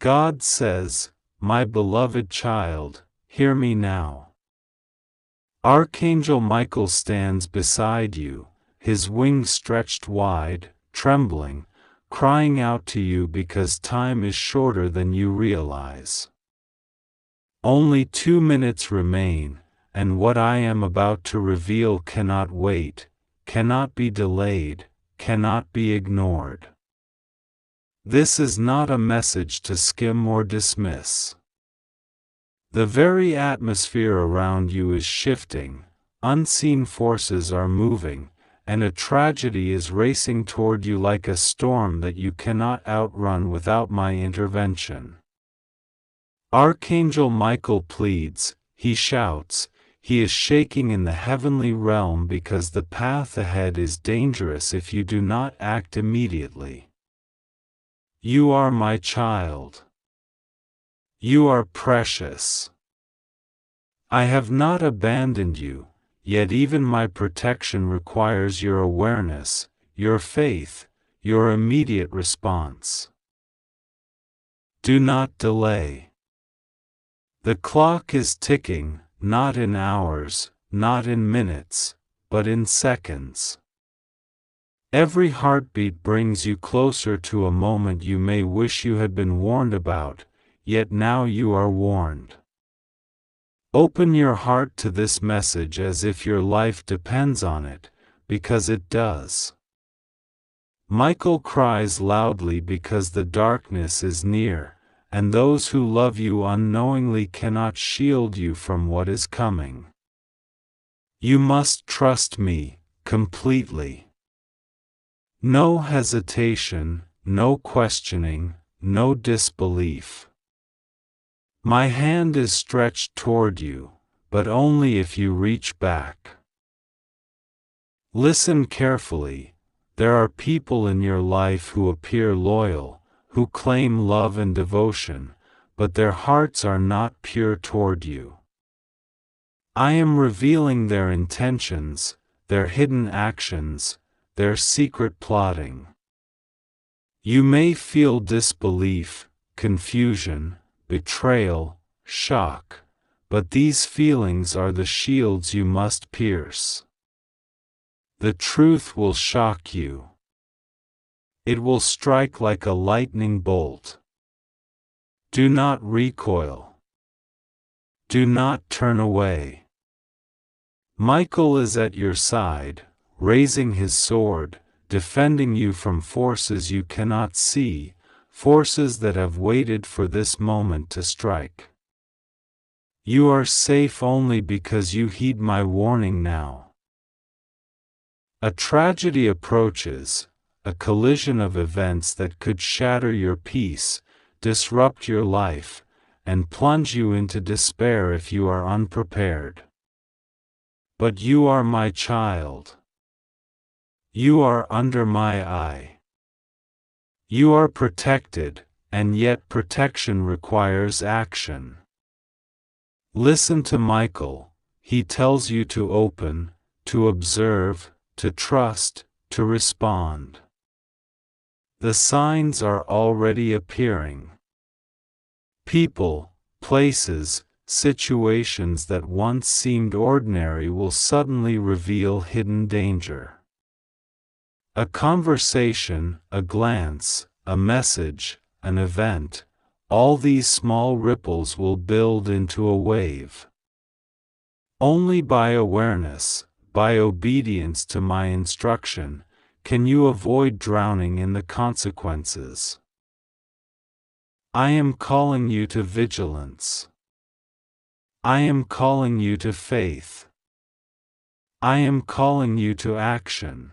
God says, "My beloved child, hear me now." Archangel Michael stands beside you, his wings stretched wide, trembling, crying out to you because time is shorter than you realize. Only 2 minutes remain, and what I am about to reveal cannot wait, cannot be delayed, cannot be ignored. This is not a message to skim or dismiss. The very atmosphere around you is shifting, unseen forces are moving, and a tragedy is racing toward you like a storm that you cannot outrun without my intervention. Archangel Michael pleads, he shouts, he is shaking in the heavenly realm because the path ahead is dangerous if you do not act immediately. You are my child. You are precious. I have not abandoned you, yet even my protection requires your awareness, your faith, your immediate response. Do not delay. The clock is ticking, not in hours, not in minutes, but in seconds. Every heartbeat brings you closer to a moment you may wish you had been warned about, yet now you are warned. Open your heart to this message as if your life depends on it, because it does. Michael cries loudly because the darkness is near, and those who love you unknowingly cannot shield you from what is coming. You must trust me, completely. No hesitation, no questioning, no disbelief. My hand is stretched toward you, but only if you reach back. Listen carefully. There are people in your life who appear loyal, who claim love and devotion, but their hearts are not pure toward you. I am revealing their intentions, their hidden actions, their secret plotting. You may feel disbelief, confusion, betrayal, shock, but these feelings are the shields you must pierce. The truth will shock you. It will strike like a lightning bolt. Do not recoil. Do not turn away. Michael is at your side, raising his sword, defending you from forces you cannot see, forces that have waited for this moment to strike. You are safe only because you heed my warning now. A tragedy approaches, a collision of events that could shatter your peace, disrupt your life, and plunge you into despair if you are unprepared. But you are my child. You are under my eye. You are protected, and yet protection requires action. Listen to Michael. He tells you to open, to observe, to trust, to respond. The signs are already appearing. People, places, situations that once seemed ordinary will suddenly reveal hidden danger. A conversation, a glance, a message, an event, all these small ripples will build into a wave. Only by awareness, by obedience to my instruction, can you avoid drowning in the consequences. I am calling you to vigilance. I am calling you to faith. I am calling you to action.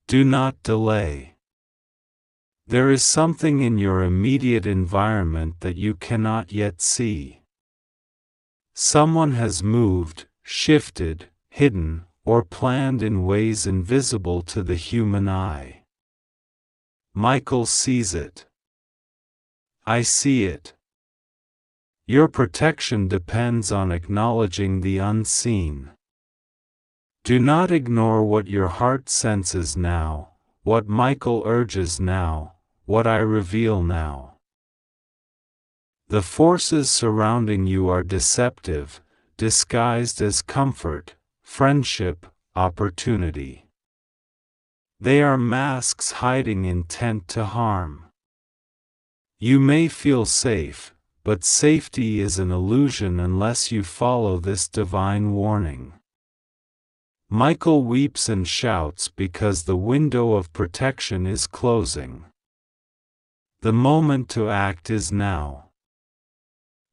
Do not delay. There is something in your immediate environment that you cannot yet see. Someone has moved, shifted, hidden, or planned in ways invisible to the human eye. Michael sees it. I see it. Your protection depends on acknowledging the unseen. Do not ignore what your heart senses now, what Michael urges now, what I reveal now. The forces surrounding you are deceptive, disguised as comfort, friendship, opportunity. They are masks hiding intent to harm. You may feel safe, but safety is an illusion unless you follow this divine warning. Michael weeps and shouts because the window of protection is closing. The moment to act is now.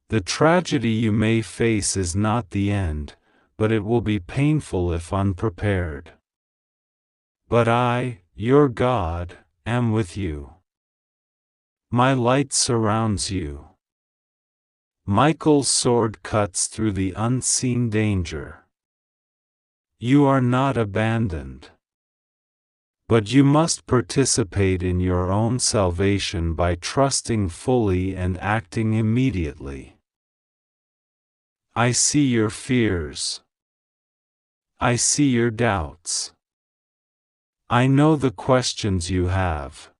The tragedy you may face is not the end, but it will be painful if unprepared. But I, your God, am with you. My light surrounds you. Michael's sword cuts through the unseen danger. You are not abandoned. But you must participate in your own salvation by trusting fully and acting immediately. I see your fears. I see your doubts. I know the questions you have.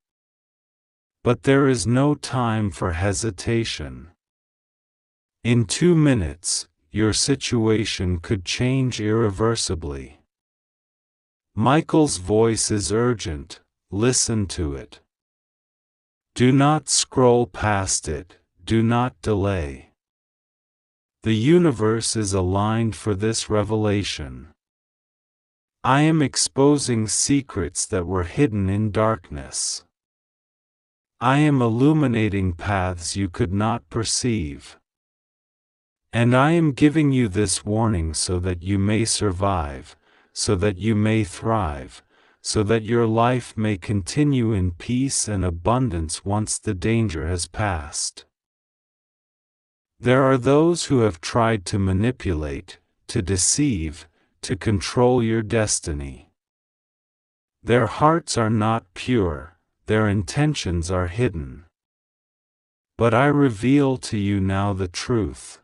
But there is no time for hesitation. In 2 minutes, your situation could change irreversibly. Michael's voice is urgent, listen to it. Do not scroll past it, do not delay. The universe is aligned for this revelation. I am exposing secrets that were hidden in darkness. I am illuminating paths you could not perceive. And I am giving you this warning so that you may survive, so that you may thrive, so that your life may continue in peace and abundance once the danger has passed. There are those who have tried to manipulate, to deceive, to control your destiny. Their hearts are not pure, their intentions are hidden. But I reveal to you now the truth.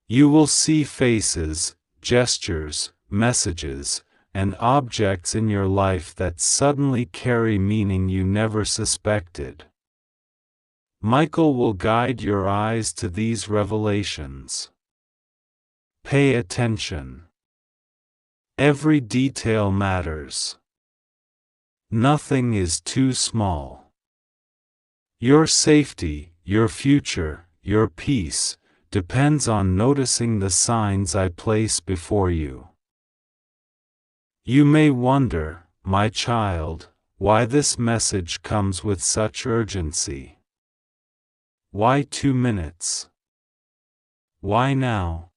You will see faces, gestures, messages, and objects in your life that suddenly carry meaning you never suspected. Michael will guide your eyes to these revelations. Pay attention. Every detail matters. Nothing is too small. Your safety, your future, your peace, depends on noticing the signs I place before you. You may wonder, my child, why this message comes with such urgency. Why 2 minutes? Why now?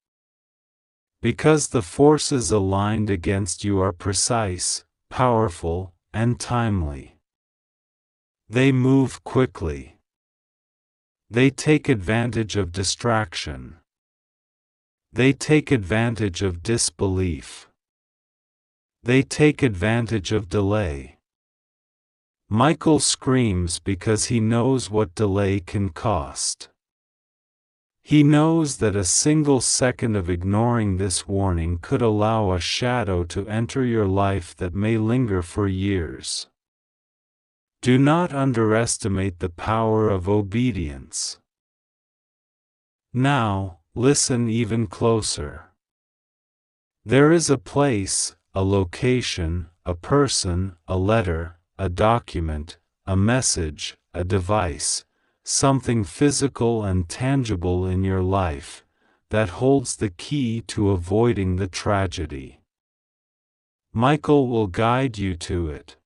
Because the forces aligned against you are precise, powerful, and timely. They move quickly. They take advantage of distraction. They take advantage of disbelief. They take advantage of delay. Michael screams because he knows what delay can cost. He knows that a single second of ignoring this warning could allow a shadow to enter your life that may linger for years. Do not underestimate the power of obedience. Now, listen even closer. There is a place, a location, a person, a letter, a document, a message, a device, something physical and tangible in your life, that holds the key to avoiding the tragedy. Michael will guide you to it.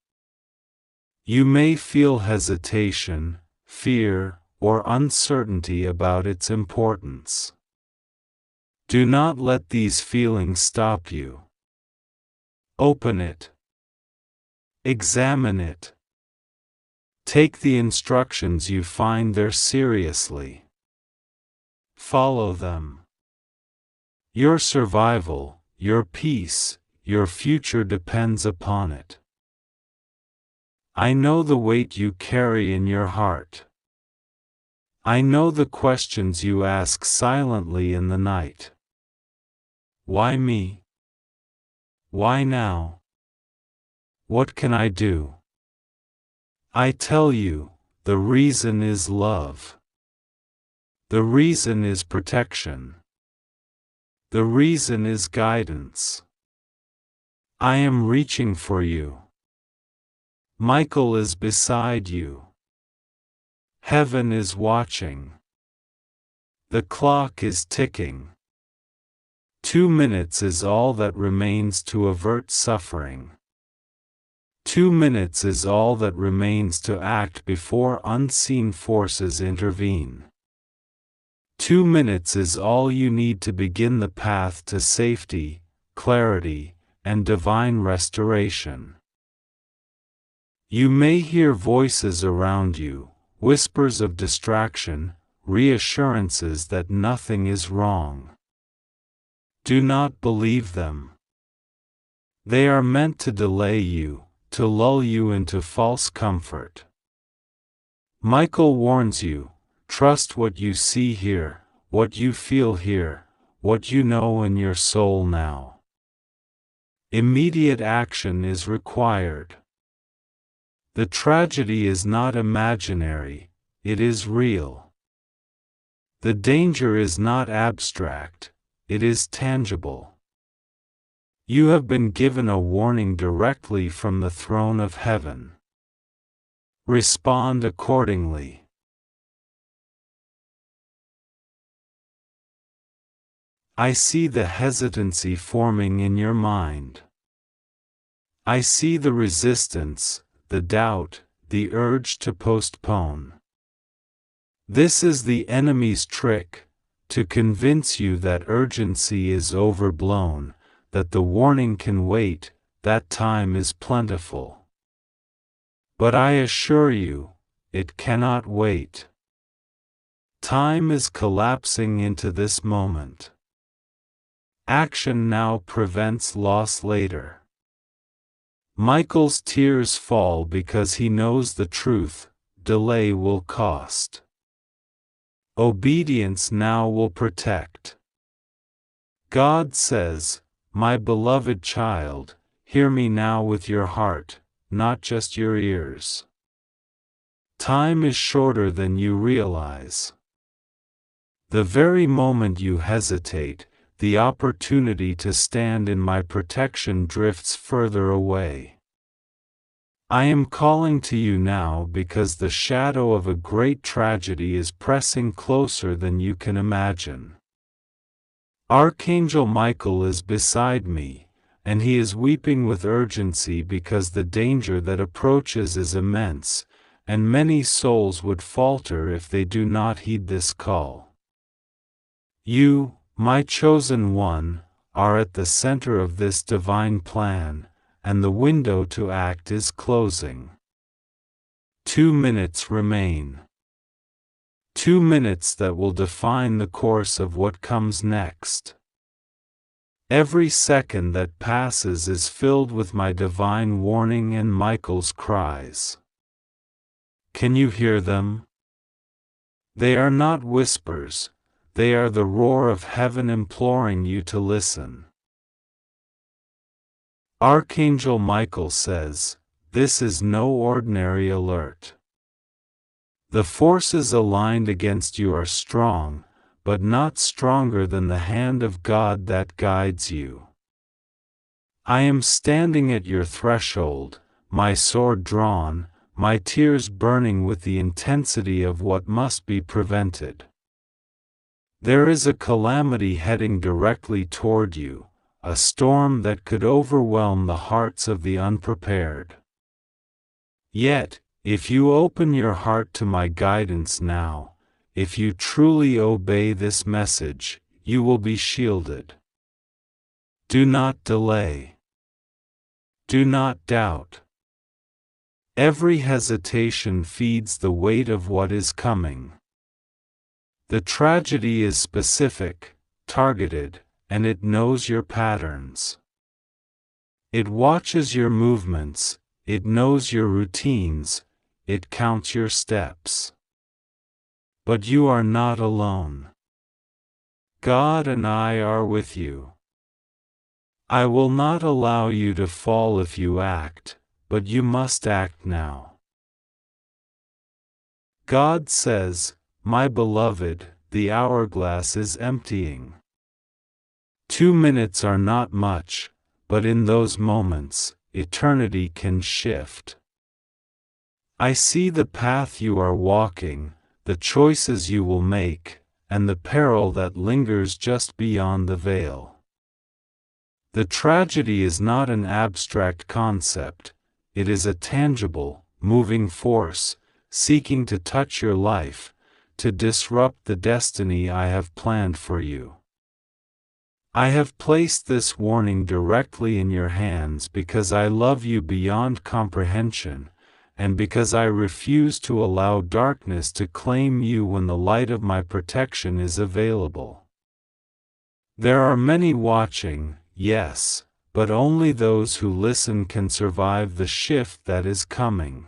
You may feel hesitation, fear, or uncertainty about its importance. Do not let these feelings stop you. Open it. Examine it. Take the instructions you find there seriously. Follow them. Your survival, your peace, your future depends upon it. I know the weight you carry in your heart. I know the questions you ask silently in the night. Why me? Why now? What can I do? I tell you, the reason is love. The reason is protection. The reason is guidance. I am reaching for you. Michael is beside you. Heaven is watching. The clock is ticking. 2 minutes is all that remains to avert suffering. 2 minutes is all that remains to act before unseen forces intervene. 2 minutes is all you need to begin the path to safety, clarity, and divine restoration. You may hear voices around you, whispers of distraction, reassurances that nothing is wrong. Do not believe them. They are meant to delay you, to lull you into false comfort. Michael warns you, trust what you see here, what you feel here, what you know in your soul now. Immediate action is required. The tragedy is not imaginary, it is real. The danger is not abstract, it is tangible. You have been given a warning directly from the throne of heaven. Respond accordingly. I see the hesitancy forming in your mind. I see the resistance, the doubt, the urge to postpone. This is the enemy's trick, to convince you that urgency is overblown, that the warning can wait, that time is plentiful. But I assure you, it cannot wait. Time is collapsing into this moment. Action now prevents loss later. Michael's tears fall because he knows the truth, delay will cost. Obedience now will protect. God says, my beloved child, hear me now with your heart, not just your ears. Time is shorter than you realize. The very moment you hesitate, the opportunity to stand in my protection drifts further away. I am calling to you now because the shadow of a great tragedy is pressing closer than you can imagine. Archangel Michael is beside me, and he is weeping with urgency because the danger that approaches is immense, and many souls would falter if they do not heed this call. You, my chosen one, are at the center of this divine plan, and the window to act is closing. 2 minutes remain. 2 minutes that will define the course of what comes next. Every second that passes is filled with my divine warning and Michael's cries. Can you hear them? They are not whispers. They are the roar of heaven imploring you to listen. Archangel Michael says, this is no ordinary alert. The forces aligned against you are strong, but not stronger than the hand of God that guides you. I am standing at your threshold, my sword drawn, my tears burning with the intensity of what must be prevented. There is a calamity heading directly toward you, a storm that could overwhelm the hearts of the unprepared. Yet, if you open your heart to my guidance now, if you truly obey this message, you will be shielded. Do not delay. Do not doubt. Every hesitation feeds the weight of what is coming. The tragedy is specific, targeted, and it knows your patterns. It watches your movements, it knows your routines, it counts your steps. But you are not alone. God and I are with you. I will not allow you to fall if you act, but you must act now. God says, my beloved, the hourglass is emptying. 2 minutes are not much, but in those moments, eternity can shift. I see the path you are walking, the choices you will make, and the peril that lingers just beyond the veil. The tragedy is not an abstract concept, it is a tangible, moving force, seeking to touch your life, to disrupt the destiny I have planned for you. I have placed this warning directly in your hands because I love you beyond comprehension, and because I refuse to allow darkness to claim you when the light of my protection is available. There are many watching, yes, but only those who listen can survive the shift that is coming.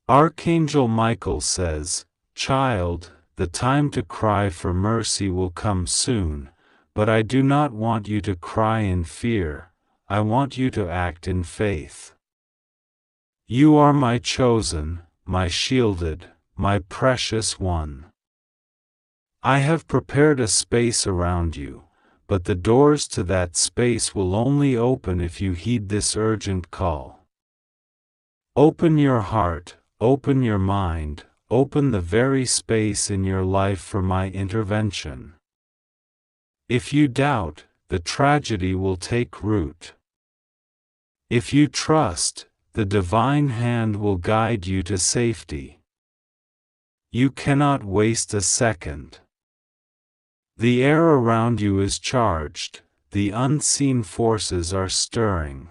Archangel Michael says, "Child, the time to cry for mercy will come soon, but I do not want you to cry in fear, I want you to act in faith. You are my chosen, my shielded, my precious one. I have prepared a space around you, but the doors to that space will only open if you heed this urgent call. Open your heart, open your mind, open the very space in your life for my intervention. If you doubt, the tragedy will take root. If you trust, the divine hand will guide you to safety. You cannot waste a second. The air around you is charged, the unseen forces are stirring.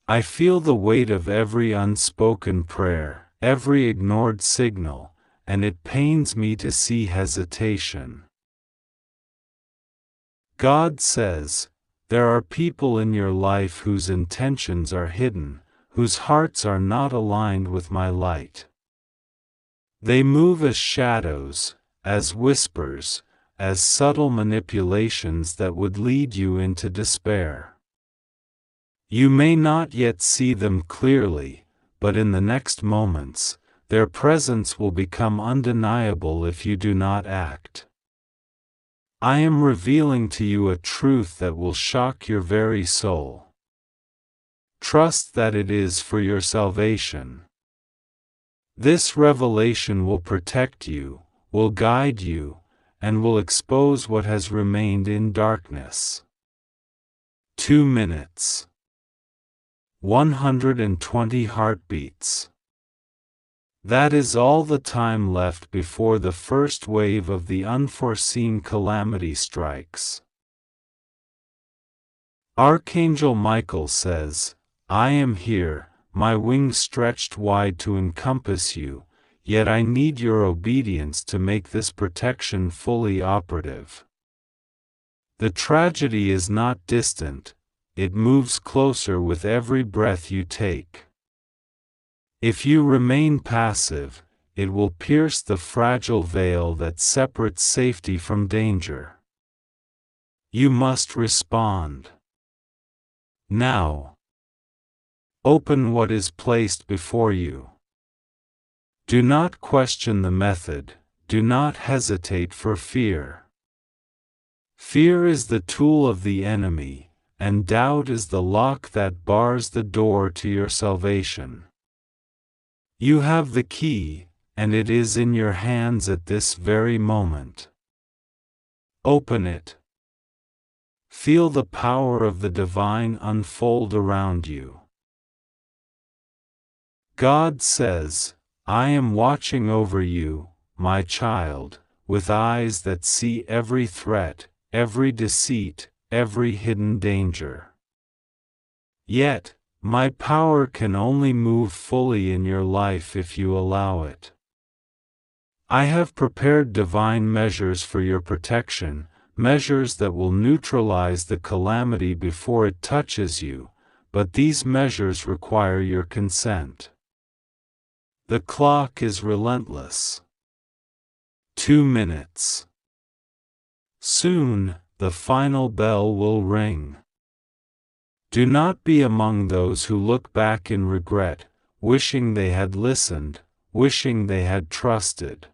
I feel the weight of every unspoken prayer, every ignored signal, and it pains me to see hesitation. God says, there are people in your life whose intentions are hidden, whose hearts are not aligned with my light. They move as shadows, as whispers, as subtle manipulations that would lead you into despair. You may not yet see them clearly, but in the next moments, their presence will become undeniable if you do not act. I am revealing to you a truth that will shock your very soul. Trust that it is for your salvation. This revelation will protect you, will guide you, and will expose what has remained in darkness. 2 minutes. 120 heartbeats. That is all the time left before the first wave of the unforeseen calamity strikes. Archangel Michael says, I am here, my wings stretched wide to encompass you, yet I need your obedience to make this protection fully operative. The tragedy is not distant, it moves closer with every breath you take. If you remain passive, it will pierce the fragile veil that separates safety from danger. You must respond. Now. Open what is placed before you. Do not question the method, do not hesitate for fear. Fear is the tool of the enemy, and doubt is the lock that bars the door to your salvation. You have the key, and it is in your hands at this very moment. Open it. Feel the power of the divine unfold around you. God says, I am watching over you, my child, with eyes that see every threat, every deceit, every hidden danger. Yet, my power can only move fully in your life if you allow it. I have prepared divine measures for your protection, measures that will neutralize the calamity before it touches you, but these measures require your consent. The clock is relentless. 2 minutes. Soon, the final bell will ring. Do not be among those who look back in regret, wishing they had listened, wishing they had trusted.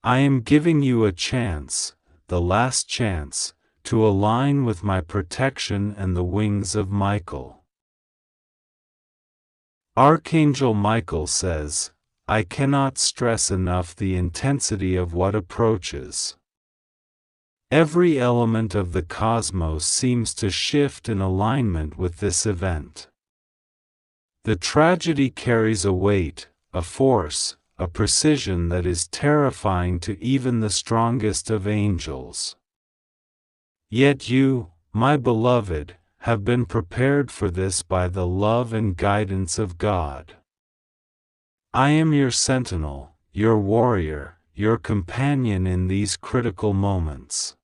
I am giving you a chance, the last chance, to align with my protection and the wings of Michael. Archangel Michael says, I cannot stress enough the intensity of what approaches. Every element of the cosmos seems to shift in alignment with this event. The tragedy carries a weight, a force, a precision that is terrifying to even the strongest of angels. Yet you, my beloved, have been prepared for this by the love and guidance of God. I am your sentinel, your warrior, your companion in these critical moments.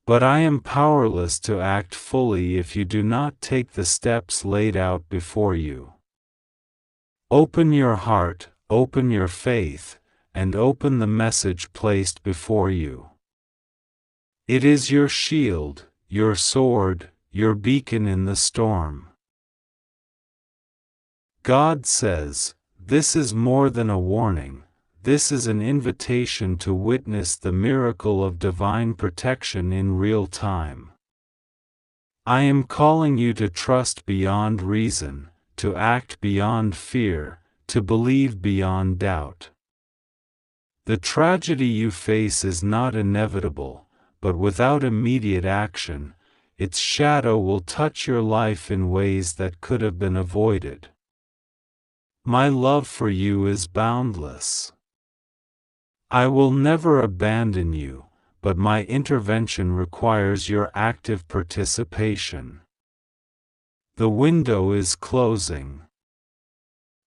But I am powerless to act fully if you do not take the steps laid out before you. Open your heart, open your faith, and open the message placed before you. It is your shield, your sword, your beacon in the storm. God says, this is more than a warning, this is an invitation to witness the miracle of divine protection in real time. I am calling you to trust beyond reason, to act beyond fear, to believe beyond doubt. The tragedy you face is not inevitable, but without immediate action, its shadow will touch your life in ways that could have been avoided. My love for you is boundless. I will never abandon you, but my intervention requires your active participation. The window is closing.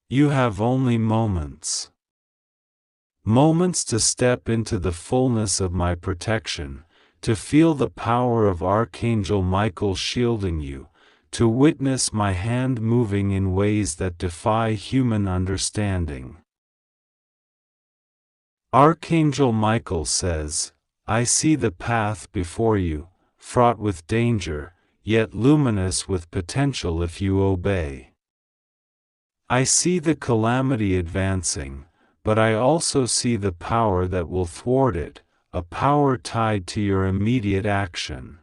You have only moments. Moments to step into the fullness of my protection, to feel the power of Archangel Michael shielding you, to witness my hand moving in ways that defy human understanding. Archangel Michael says, I see the path before you, fraught with danger, yet luminous with potential if you obey. I see the calamity advancing, but I also see the power that will thwart it, a power tied to your immediate action.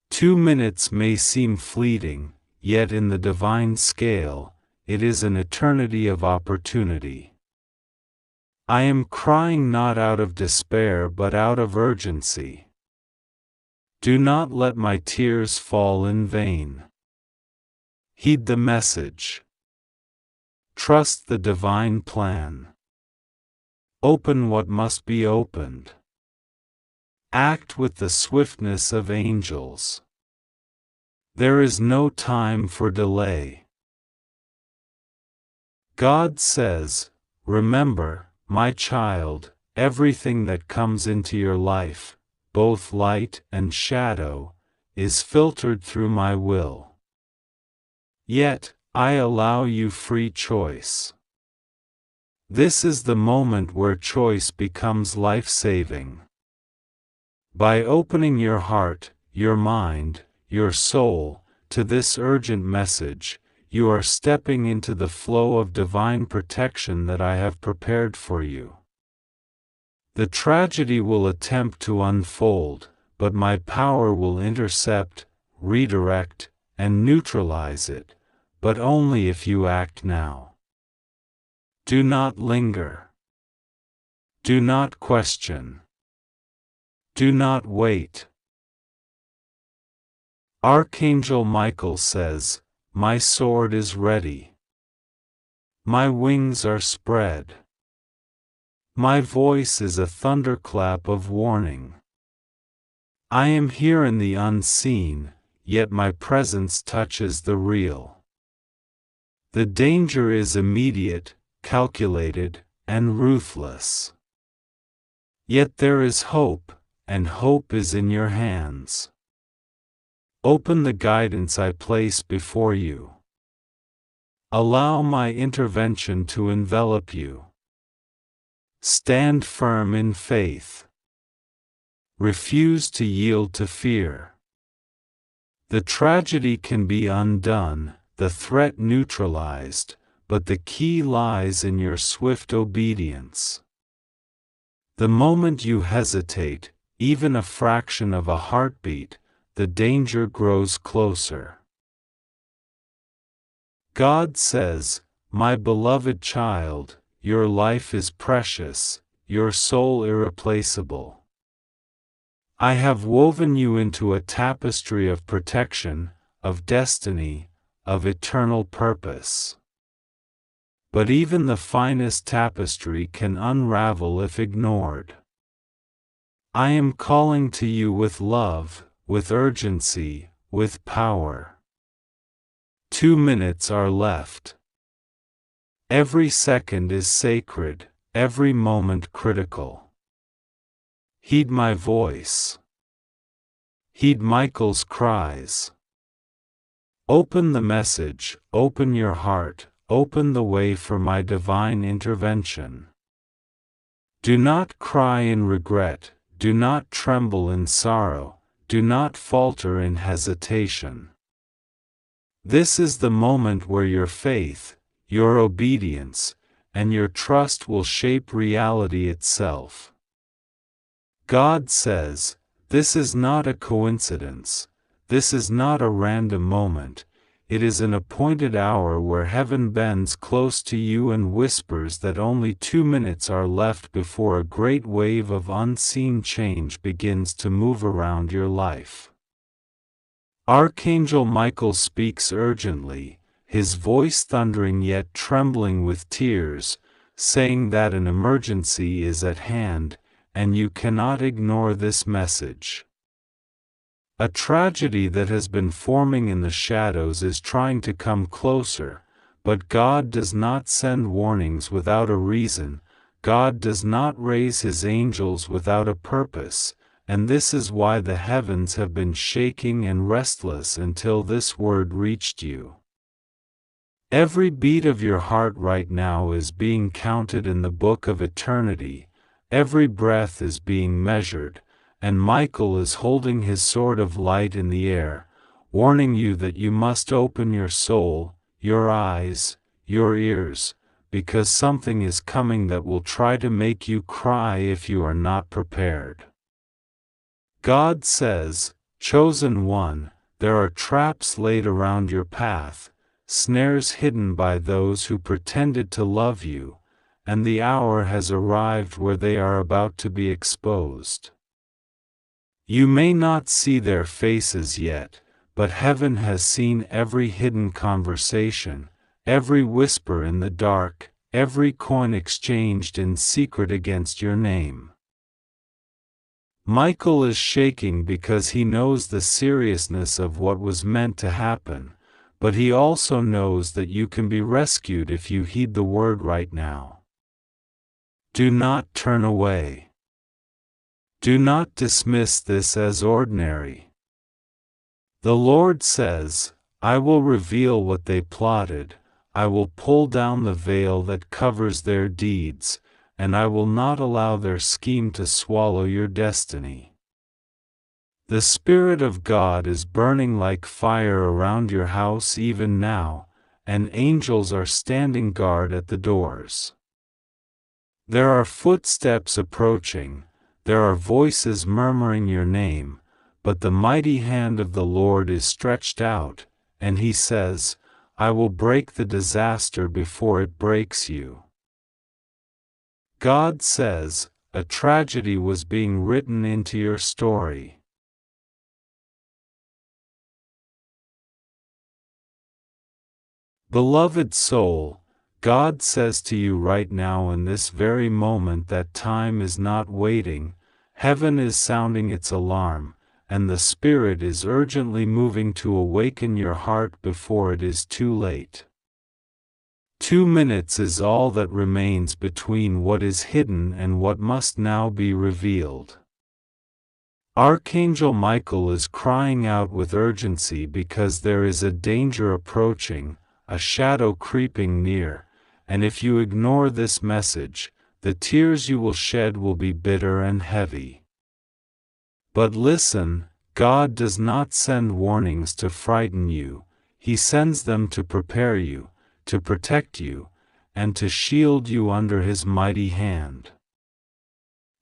2 minutes may seem fleeting, yet in the divine scale, it is an eternity of opportunity. I am crying not out of despair but out of urgency. Do not let my tears fall in vain. Heed the message. Trust the divine plan. Open what must be opened. Act with the swiftness of angels. There is no time for delay. God says, remember, my child, everything that comes into your life, both light and shadow, is filtered through my will. Yet, I allow you free choice. This is the moment where choice becomes life-saving. By opening your heart, your mind, your soul, to this urgent message, you are stepping into the flow of divine protection that I have prepared for you. The tragedy will attempt to unfold, but my power will intercept, redirect, and neutralize it, but only if you act now. Do not linger. Do not question. Do not wait. Archangel Michael says, my sword is ready. My wings are spread. My voice is a thunderclap of warning. I am here in the unseen, yet my presence touches the real. The danger is immediate, calculated, and ruthless. Yet there is hope, and hope is in your hands. Open the guidance I place before you. Allow my intervention to envelop you. Stand firm in faith. Refuse to yield to fear. The tragedy can be undone, the threat neutralized, but the key lies in your swift obedience. The moment you hesitate, even a fraction of a heartbeat, the danger grows closer. God says, "My beloved child, your life is precious, your soul irreplaceable. I have woven you into a tapestry of protection, of destiny, of eternal purpose. But even the finest tapestry can unravel if ignored. I am calling to you with love, with urgency, with power. 2 minutes are left. Every second is sacred, every moment critical. Heed my voice. Heed Michael's cries. Open the message, open your heart, open the way for my divine intervention. Do not cry in regret, do not tremble in sorrow, do not falter in hesitation. This is the moment where your faith, your obedience, and your trust will shape reality itself. God says, this is not a coincidence, this is not a random moment, it is an appointed hour where heaven bends close to you and whispers that only 2 minutes are left before a great wave of unseen change begins to move around your life. Archangel Michael speaks urgently, his voice thundering yet trembling with tears, saying that an emergency is at hand, and you cannot ignore this message. A tragedy that has been forming in the shadows is trying to come closer, but God does not send warnings without a reason, God does not raise his angels without a purpose, and this is why the heavens have been shaking and restless until this word reached you. Every beat of your heart right now is being counted in the book of eternity, every breath is being measured, and Michael is holding his sword of light in the air, warning you that you must open your soul, your eyes, your ears, because something is coming that will try to make you cry if you are not prepared. God says, chosen one, there are traps laid around your path, snares hidden by those who pretended to love you, and the hour has arrived where they are about to be exposed. You may not see their faces yet, but heaven has seen every hidden conversation, every whisper in the dark, every coin exchanged in secret against your name. Michael is shaking because he knows the seriousness of what was meant to happen, but he also knows that you can be rescued if you heed the word right now. Do not turn away. Do not dismiss this as ordinary. The Lord says, I will reveal what they plotted, I will pull down the veil that covers their deeds, and I will not allow their scheme to swallow your destiny. The Spirit of God is burning like fire around your house even now, and angels are standing guard at the doors. There are footsteps approaching, there are voices murmuring your name, but the mighty hand of the Lord is stretched out, and he says, I will break the disaster before it breaks you. God says, a tragedy was being written into your story. Beloved soul, God says to you right now in this very moment that time is not waiting, heaven is sounding its alarm, and the Spirit is urgently moving to awaken your heart before it is too late. 2 minutes is all that remains between what is hidden and what must now be revealed. Archangel Michael is crying out with urgency because there is a danger approaching, a shadow creeping near, and if you ignore this message, the tears you will shed will be bitter and heavy. But listen, God does not send warnings to frighten you, He sends them to prepare you, to protect you, and to shield you under His mighty hand.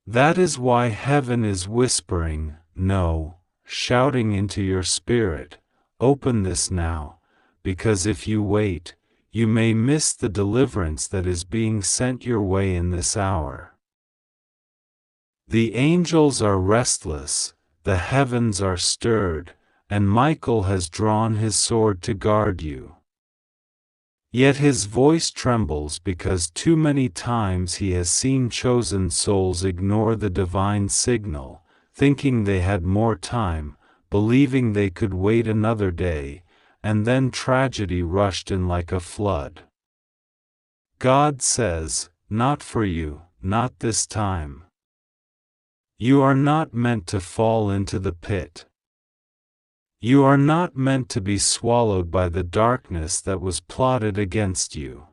That is why heaven is whispering, no, shouting into your spirit, open this now, because if you wait, you may miss the deliverance that is being sent your way in this hour. The angels are restless, the heavens are stirred, and Michael has drawn his sword to guard you. Yet his voice trembles because too many times he has seen chosen souls ignore the divine signal, thinking they had more time, believing they could wait another day, and then tragedy rushed in like a flood. God says, not for you, not this time. You are not meant to fall into the pit. You are not meant to be swallowed by the darkness that was plotted against you.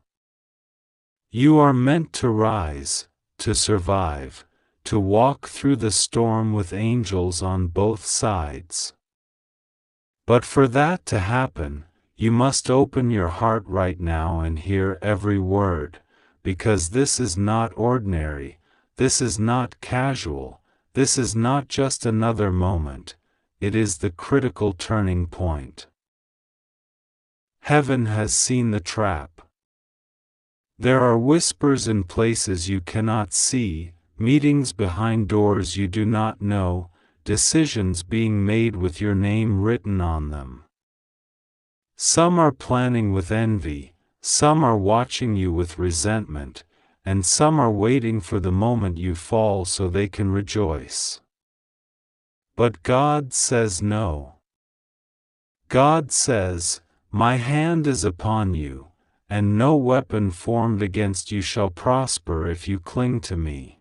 You are meant to rise, to survive, to walk through the storm with angels on both sides. But for that to happen, you must open your heart right now and hear every word, because this is not ordinary, this is not casual, this is not just another moment. It is the critical turning point. Heaven has seen the trap. There are whispers in places you cannot see, meetings behind doors you do not know, decisions being made with your name written on them. Some are planning with envy, some are watching you with resentment, and some are waiting for the moment you fall so they can rejoice. But God says no. God says, my hand is upon you, and no weapon formed against you shall prosper if you cling to me.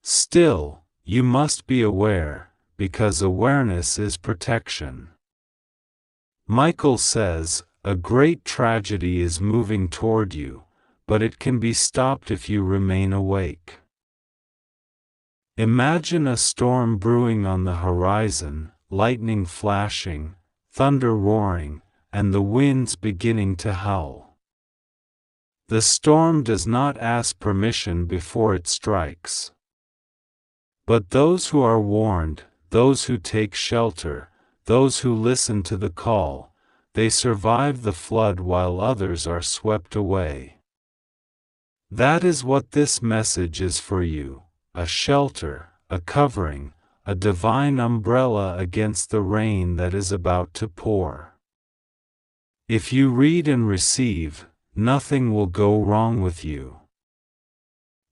Still, you must be aware, because awareness is protection. Michael says, a great tragedy is moving toward you, but it can be stopped if you remain awake. Imagine a storm brewing on the horizon, lightning flashing, thunder roaring, and the winds beginning to howl. The storm does not ask permission before it strikes. But those who are warned, those who take shelter, those who listen to the call, they survive the flood while others are swept away. That is what this message is for you. A shelter, a covering, a divine umbrella against the rain that is about to pour. If you read and receive, nothing will go wrong with you.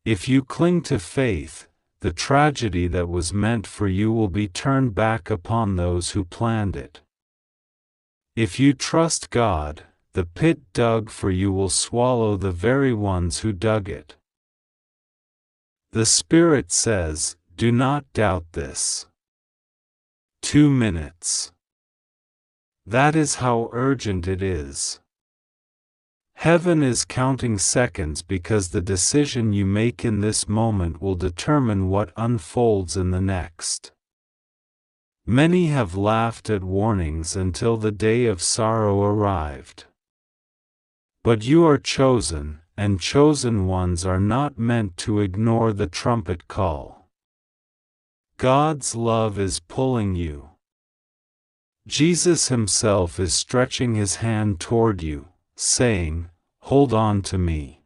If you cling to faith, the tragedy that was meant for you will be turned back upon those who planned it. If you trust God, the pit dug for you will swallow the very ones who dug it. The Spirit says, do not doubt this. 2 minutes. That is how urgent it is. Heaven is counting seconds because the decision you make in this moment will determine what unfolds in the next. Many have laughed at warnings until the day of sorrow arrived. But you are chosen, and chosen ones are not meant to ignore the trumpet call. God's love is pulling you. Jesus himself is stretching his hand toward you, saying, hold on to me.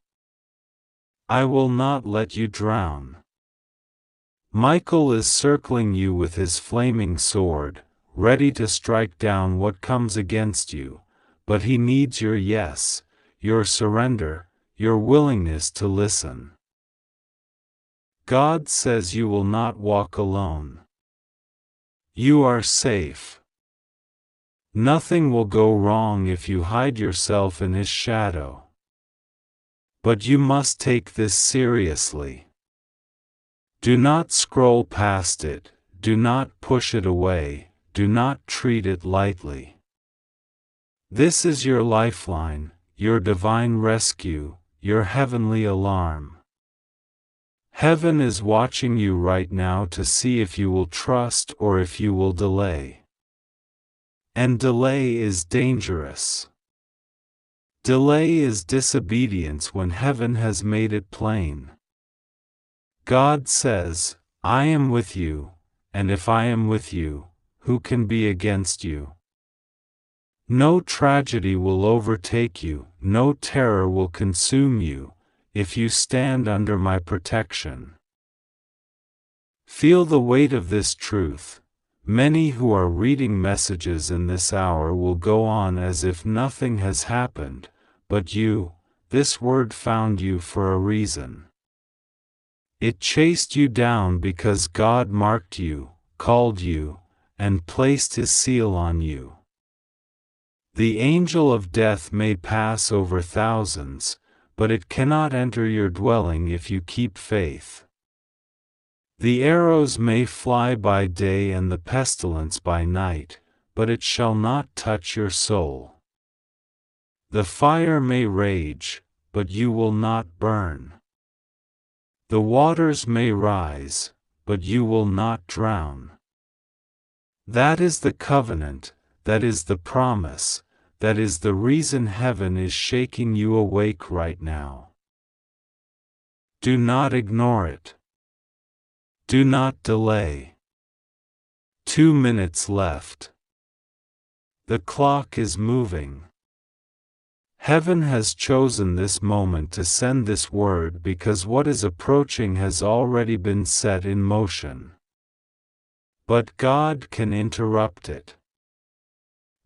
I will not let you drown. Michael is circling you with his flaming sword, ready to strike down what comes against you, but he needs your yes, your surrender, your willingness to listen. God says you will not walk alone. You are safe. Nothing will go wrong if you hide yourself in his shadow. But you must take this seriously. Do not scroll past it, do not push it away, do not treat it lightly. This is your lifeline, your divine rescue, your heavenly alarm. Heaven is watching you right now to see if you will trust or if you will delay. And delay is dangerous. Delay is disobedience when heaven has made it plain. God says, I am with you, and if I am with you, who can be against you? No tragedy will overtake you, no terror will consume you, if you stand under my protection. Feel the weight of this truth. Many who are reading messages in this hour will go on as if nothing has happened, but this word found you for a reason. It chased you down because God marked you, called you, and placed His seal on you. The angel of death may pass over thousands, but it cannot enter your dwelling if you keep faith. The arrows may fly by day and the pestilence by night, but it shall not touch your soul. The fire may rage, but you will not burn. The waters may rise, but you will not drown. That is the covenant, that is the promise, that is the reason heaven is shaking you awake right now. Do not ignore it. Do not delay. 2 minutes left. The clock is moving. Heaven has chosen this moment to send this word because what is approaching has already been set in motion. But God can interrupt it.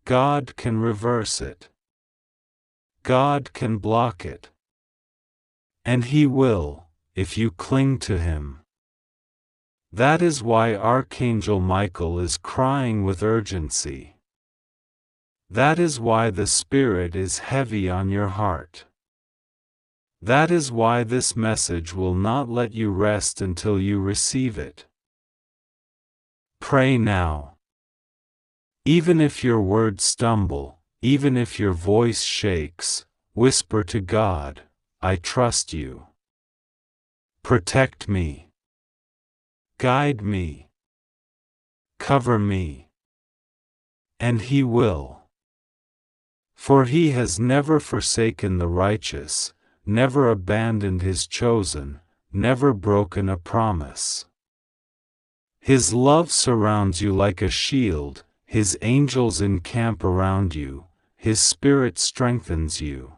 God can reverse it. God can block it. And He will, if you cling to Him. That is why Archangel Michael is crying with urgency. That is why the Spirit is heavy on your heart. That is why this message will not let you rest until you receive it. Pray now. Even if your words stumble, even if your voice shakes, whisper to God, I trust you. Protect me. Guide me. Cover me. And He will. For He has never forsaken the righteous, never abandoned His chosen, never broken a promise. His love surrounds you like a shield, His angels encamp around you, His Spirit strengthens you.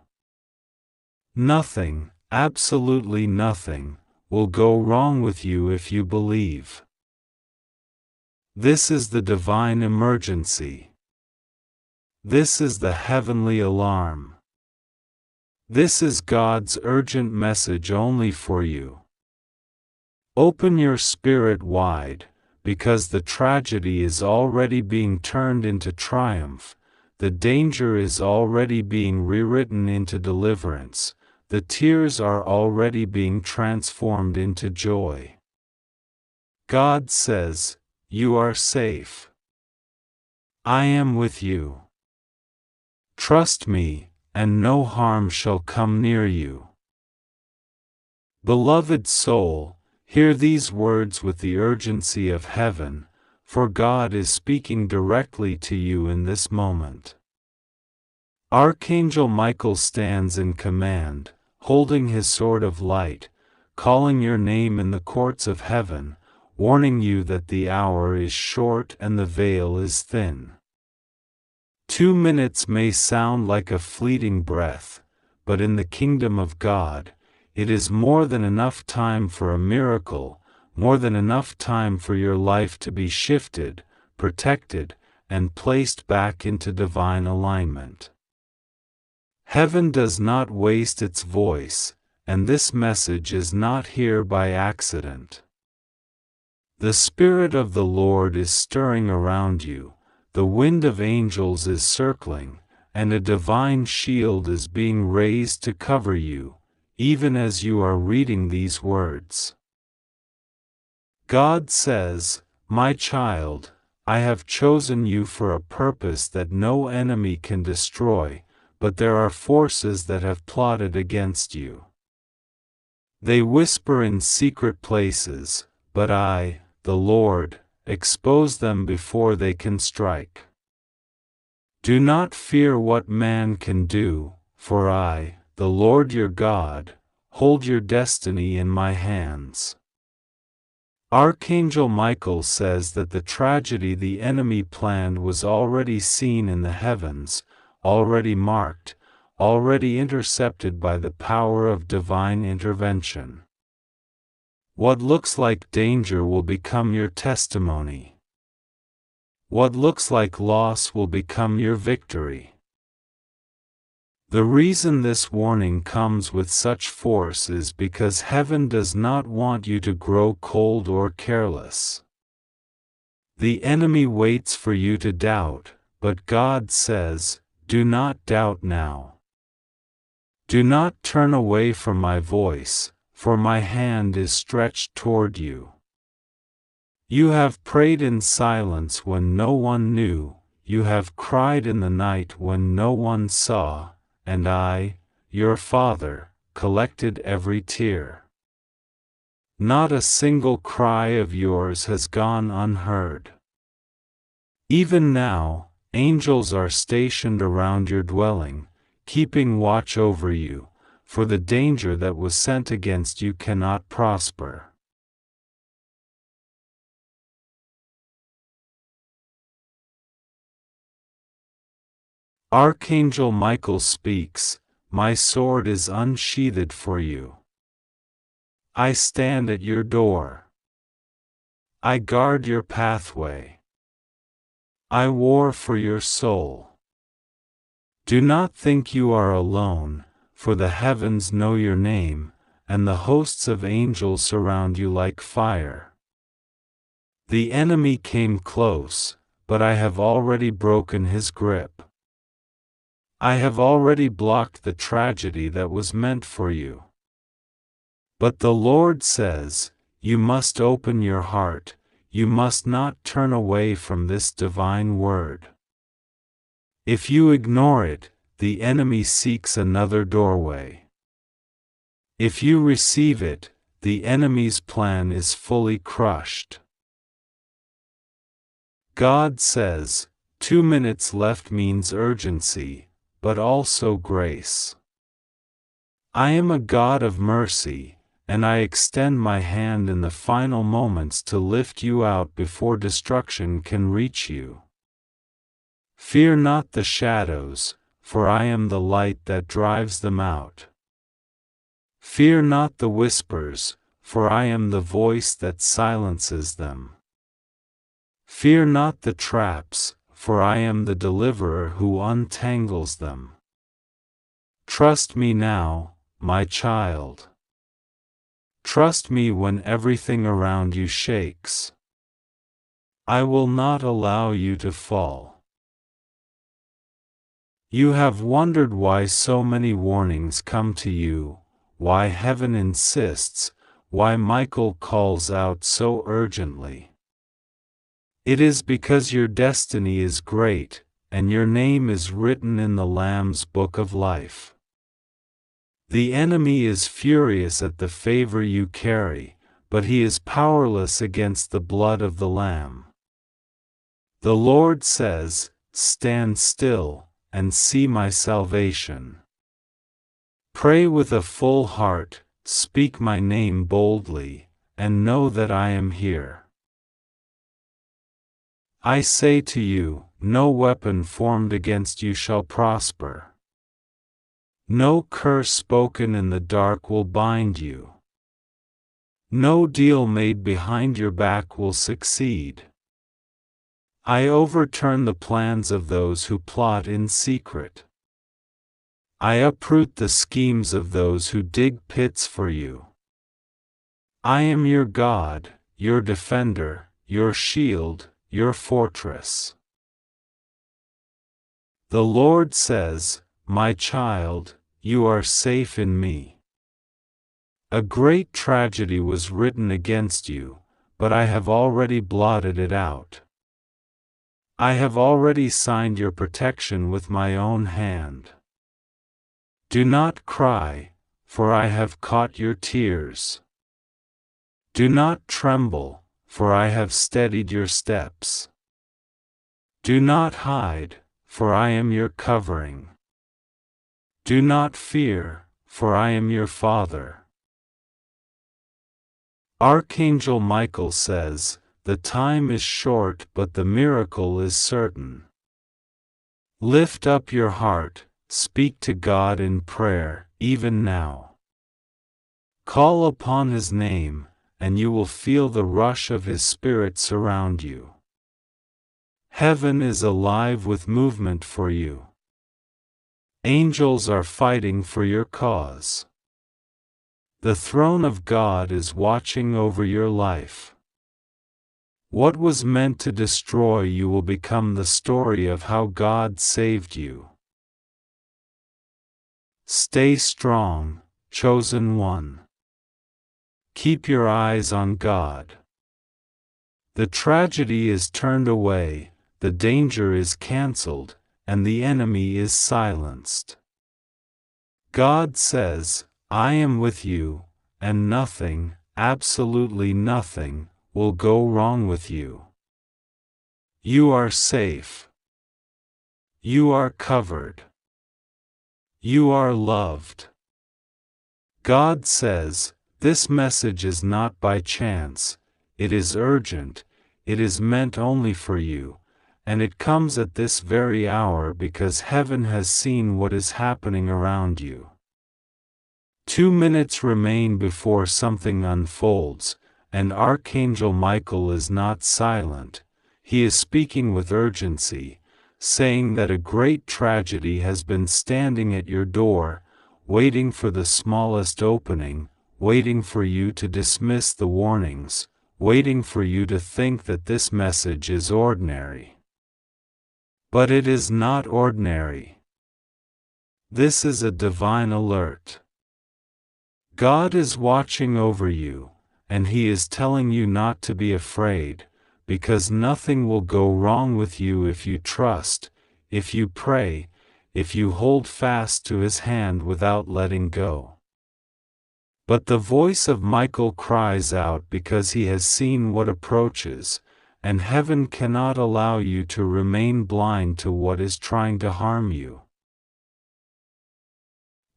Nothing, absolutely nothing, will go wrong with you if you believe. This is the divine emergency. This is the heavenly alarm. This is God's urgent message only for you. Open your spirit wide, because the tragedy is already being turned into triumph, the danger is already being rewritten into deliverance, the tears are already being transformed into joy. God says, you are safe. I am with you. Trust me, and no harm shall come near you. Beloved soul, hear these words with the urgency of heaven, for God is speaking directly to you in this moment. Archangel Michael stands in command, holding his sword of light, calling your name in the courts of heaven, warning you that the hour is short and the veil is thin. 2 minutes may sound like a fleeting breath, but in the kingdom of God, it is more than enough time for a miracle, more than enough time for your life to be shifted, protected, and placed back into divine alignment. Heaven does not waste its voice, and this message is not here by accident. The Spirit of the Lord is stirring around you. The wind of angels is circling, and a divine shield is being raised to cover you, even as you are reading these words. God says, my child, I have chosen you for a purpose that no enemy can destroy, but there are forces that have plotted against you. They whisper in secret places, but I, the Lord, expose them before they can strike. Do not fear what man can do, for I, the Lord your God, hold your destiny in my hands. Archangel Michael says that the tragedy the enemy planned was already seen in the heavens, already marked, already intercepted by the power of divine intervention. What looks like danger will become your testimony. What looks like loss will become your victory. The reason this warning comes with such force is because heaven does not want you to grow cold or careless. The enemy waits for you to doubt, but God says, "Do not doubt now. Do not turn away from my voice, for my hand is stretched toward you. You have prayed in silence when no one knew, you have cried in the night when no one saw, and I, your Father, collected every tear. Not a single cry of yours has gone unheard. Even now, angels are stationed around your dwelling, keeping watch over you, for the danger that was sent against you cannot prosper." Archangel Michael speaks, "My sword is unsheathed for you. I stand at your door. I guard your pathway. I war for your soul. Do not think you are alone, for the heavens know your name, and the hosts of angels surround you like fire. The enemy came close, but I have already broken his grip. I have already blocked the tragedy that was meant for you. But the Lord says, you must open your heart, you must not turn away from this divine word. If you ignore it, the enemy seeks another doorway. If you receive it, the enemy's plan is fully crushed." God says, 2 minutes left means urgency, but also grace. I am a God of mercy, and I extend my hand in the final moments to lift you out before destruction can reach you. Fear not the shadows, for I am the light that drives them out. Fear not the whispers, for I am the voice that silences them. Fear not the traps, for I am the deliverer who untangles them. Trust me now, my child. Trust me when everything around you shakes. I will not allow you to fall. You have wondered why so many warnings come to you, why heaven insists, why Michael calls out so urgently. It is because your destiny is great, and your name is written in the Lamb's book of life. The enemy is furious at the favor you carry, but he is powerless against the blood of the Lamb. The Lord says, "Stand still, and see my salvation." Pray with a full heart, speak my name boldly, and know that I am here. I say to you, no weapon formed against you shall prosper. No curse spoken in the dark will bind you. No deal made behind your back will succeed. I overturn the plans of those who plot in secret. I uproot the schemes of those who dig pits for you. I am your God, your defender, your shield, your fortress. The Lord says, "My child, you are safe in me." A great tragedy was written against you, but I have already blotted it out. I have already signed your protection with my own hand. Do not cry, for I have caught your tears. Do not tremble, for I have steadied your steps. Do not hide, for I am your covering. Do not fear, for I am your Father. Archangel Michael says, "The time is short but the miracle is certain." Lift up your heart, speak to God in prayer, even now. Call upon His name, and you will feel the rush of His Spirit surround you. Heaven is alive with movement for you. Angels are fighting for your cause. The throne of God is watching over your life. What was meant to destroy you will become the story of how God saved you. Stay strong, chosen one. Keep your eyes on God. The tragedy is turned away, the danger is cancelled, and the enemy is silenced. God says, "I am with you, and nothing, absolutely nothing, will go wrong with you. You are safe. You are covered. You are loved." God says, "This message is not by chance, it is urgent, it is meant only for you, and it comes at this very hour because heaven has seen what is happening around you." 2 minutes remain before something unfolds, and Archangel Michael is not silent. He is speaking with urgency, saying that a great tragedy has been standing at your door, waiting for the smallest opening, waiting for you to dismiss the warnings, waiting for you to think that this message is ordinary. But it is not ordinary. This is a divine alert. God is watching over you, and He is telling you not to be afraid, because nothing will go wrong with you if you trust, if you pray, if you hold fast to His hand without letting go. But the voice of Michael cries out because he has seen what approaches, and heaven cannot allow you to remain blind to what is trying to harm you.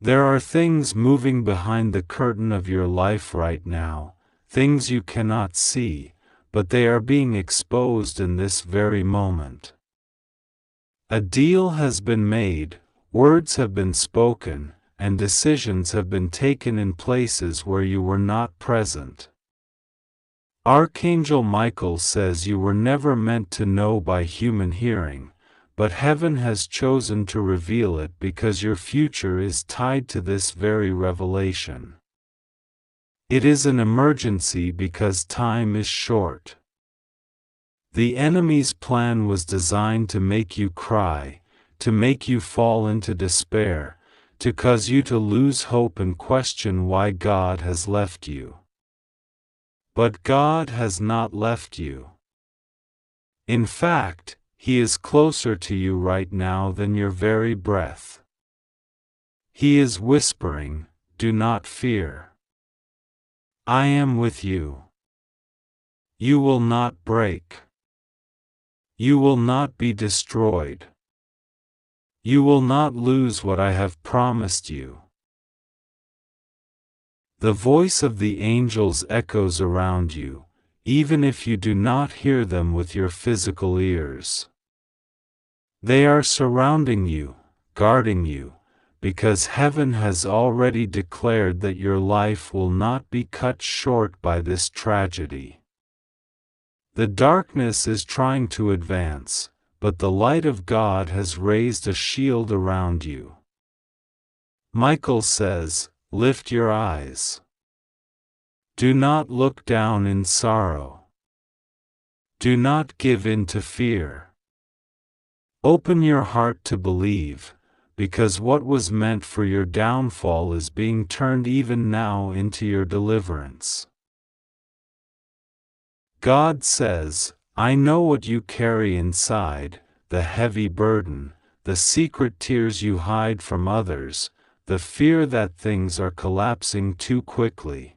There are things moving behind the curtain of your life right now, things you cannot see, but they are being exposed in this very moment. A deal has been made, words have been spoken, and decisions have been taken in places where you were not present. Archangel Michael says you were never meant to know by human hearing, but heaven has chosen to reveal it because your future is tied to this very revelation. It is an emergency because time is short. The enemy's plan was designed to make you cry, to make you fall into despair, to cause you to lose hope and question why God has left you. But God has not left you. In fact, He is closer to you right now than your very breath. He is whispering, "Do not fear. I am with you. You will not break. You will not be destroyed. You will not lose what I have promised you." The voice of the angels echoes around you, even if you do not hear them with your physical ears. They are surrounding you, guarding you, because heaven has already declared that your life will not be cut short by this tragedy. The darkness is trying to advance, but the light of God has raised a shield around you. Michael says, "Lift your eyes. Do not look down in sorrow. Do not give in to fear. Open your heart to believe, because what was meant for your downfall is being turned even now into your deliverance." God says, "I know what you carry inside, the heavy burden, the secret tears you hide from others, the fear that things are collapsing too quickly.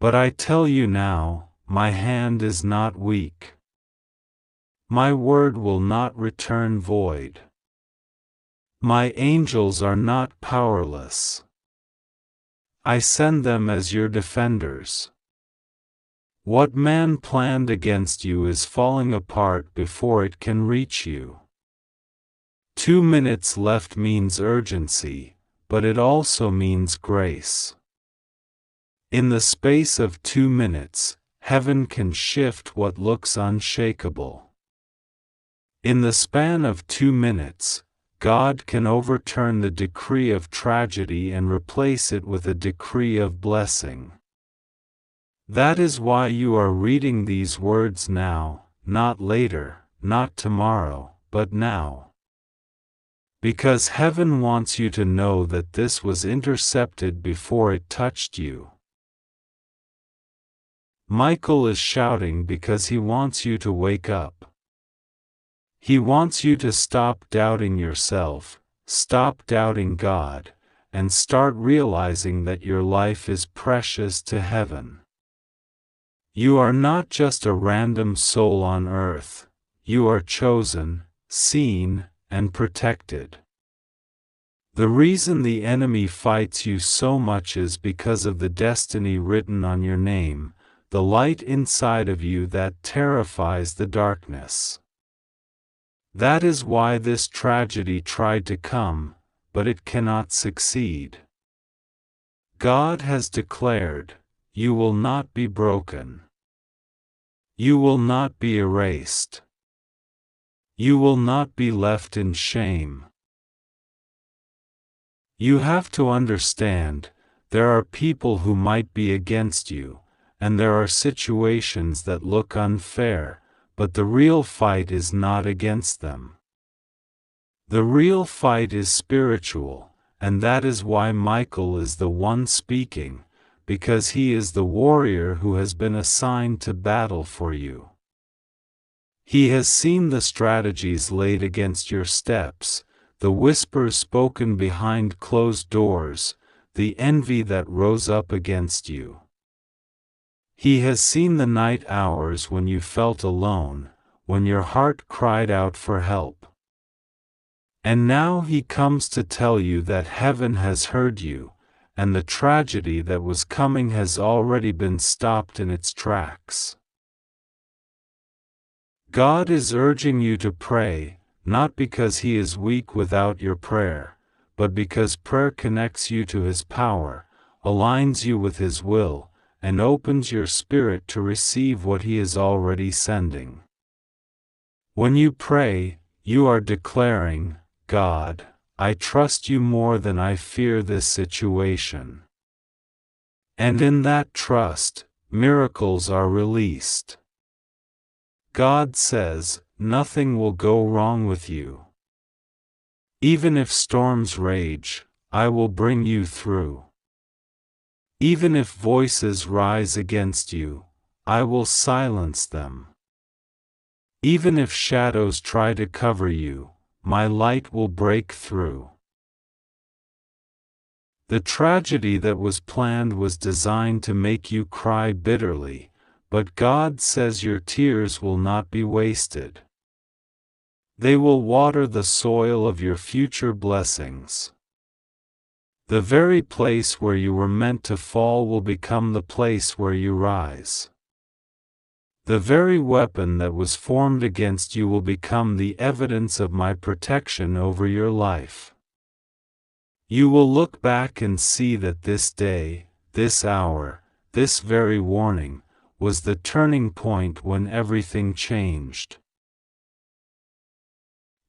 But I tell you now, my hand is not weak. My word will not return void. My angels are not powerless. I send them as your defenders. What man planned against you is falling apart before it can reach you. 2 minutes left means urgency, but it also means grace. In the space of 2 minutes, heaven can shift what looks unshakable. In the span of 2 minutes, God can overturn the decree of tragedy and replace it with a decree of blessing. That is why you are reading these words now, not later, not tomorrow, but now. Because heaven wants you to know that this was intercepted before it touched you. Michael is shouting because he wants you to wake up. He wants you to stop doubting yourself, stop doubting God, and start realizing that your life is precious to heaven. You are not just a random soul on earth, you are chosen, seen, and protected. The reason the enemy fights you so much is because of the destiny written on your name, the light inside of you that terrifies the darkness. That is why this tragedy tried to come, but it cannot succeed. God has declared, "You will not be broken. You will not be erased. You will not be left in shame." You have to understand, there are people who might be against you, and there are situations that look unfair, but the real fight is not against them. The real fight is spiritual, and that is why Michael is the one speaking, because he is the warrior who has been assigned to battle for you. He has seen the strategies laid against your steps, the whispers spoken behind closed doors, the envy that rose up against you. He has seen the night hours when you felt alone, when your heart cried out for help. And now he comes to tell you that heaven has heard you, and the tragedy that was coming has already been stopped in its tracks. God is urging you to pray, not because he is weak without your prayer, but because prayer connects you to his power, aligns you with his will, and opens your spirit to receive what he is already sending. When you pray, you are declaring, "God, I trust you more than I fear this situation." And in that trust, miracles are released. God says, "Nothing will go wrong with you. Even if storms rage, I will bring you through. Even if voices rise against you, I will silence them. Even if shadows try to cover you, my light will break through." The tragedy that was planned was designed to make you cry bitterly, but God says your tears will not be wasted. They will water the soil of your future blessings. The very place where you were meant to fall will become the place where you rise. The very weapon that was formed against you will become the evidence of my protection over your life. You will look back and see that this day, this hour, this very warning, was the turning point when everything changed.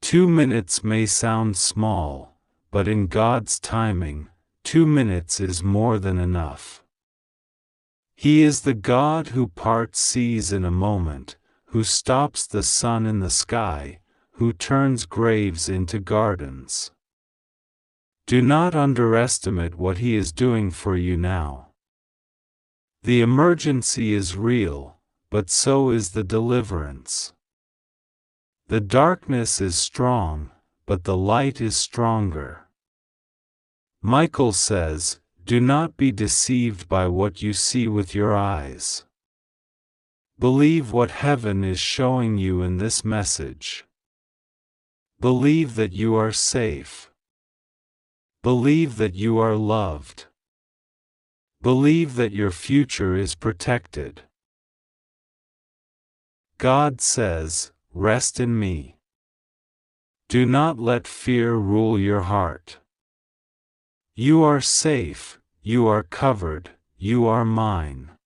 2 minutes may sound small, but in God's timing, 2 minutes is more than enough. He is the God who parts seas in a moment, who stops the sun in the sky, who turns graves into gardens. Do not underestimate what he is doing for you now. The emergency is real, but so is the deliverance. The darkness is strong, but the light is stronger. Michael says, "Do not be deceived by what you see with your eyes. Believe what heaven is showing you in this message. Believe that you are safe. Believe that you are loved. Believe that your future is protected. God says, "Rest in me." Do not let fear rule your heart. You are safe, you are covered, you are mine.